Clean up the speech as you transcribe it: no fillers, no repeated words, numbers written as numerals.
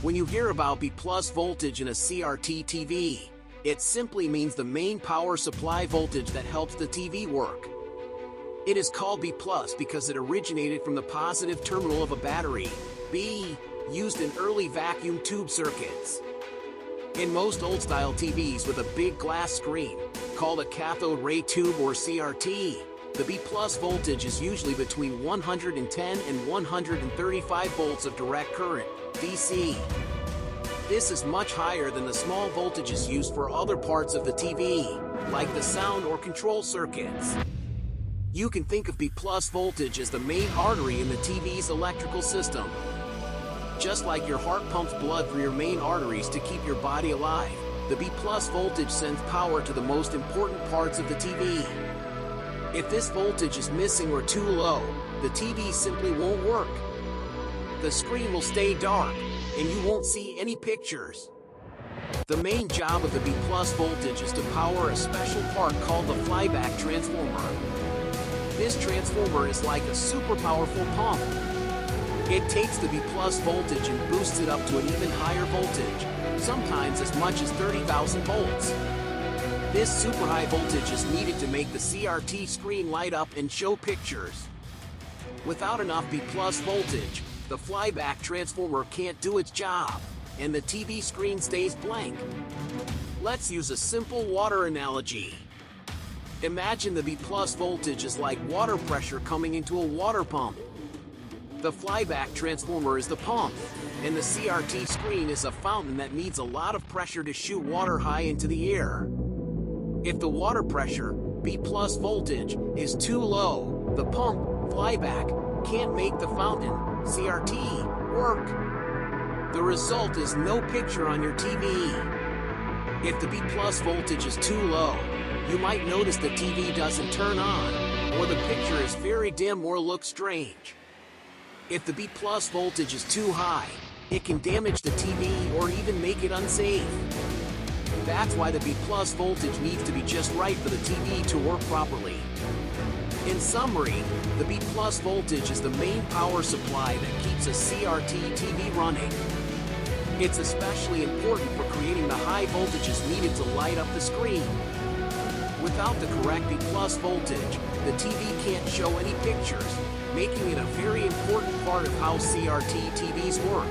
When you hear about B+ voltage in a CRT TV, it simply means the main power supply voltage that helps the TV work. It is called B+ because it originated from the positive terminal of a battery, B, used in early vacuum tube circuits. In most old-style TVs with a big glass screen, called a cathode ray tube or CRT, the B+ voltage is usually between 110 and 135 volts of direct current, DC. This is much higher than the small voltages used for other parts of the TV, like the sound or control circuits. You can think of B+ voltage as the main artery in the TV's electrical system. Just like your heart pumps blood through your main arteries to keep your body alive, the B+ voltage sends power to the most important parts of the TV. If this voltage is missing or too low, the TV simply won't work. The screen will stay dark, and you won't see any pictures. The main job of the B+ voltage is to power a special part called the flyback transformer. This transformer is like a super powerful pump. It takes the B+ voltage and boosts it up to an even higher voltage, sometimes as much as 30,000 volts. This super high voltage is needed to make the CRT screen light up and show pictures. Without enough B+ voltage, the flyback transformer can't do its job, and the TV screen stays blank. Let's use a simple water analogy. Imagine the B+ voltage is like water pressure coming into a water pump. The flyback transformer is the pump, and the CRT screen is a fountain that needs a lot of pressure to shoot water high into the air. If the water pressure, B+ voltage, is too low, the pump, flyback, can't make the fountain, CRT, work. The result is no picture on your TV. If the B+ voltage is too low, you might notice the TV doesn't turn on, or the picture is very dim or looks strange. If the B+ voltage is too high, it can damage the TV or even make it unsafe. That's why the B+ voltage needs to be just right for the TV to work properly. In summary, the B+ voltage is the main power supply that keeps a CRT TV running. It's especially important for creating the high voltages needed to light up the screen. Without the correct B+ voltage, the TV can't show any pictures, making it a very important part of how CRT TVs work.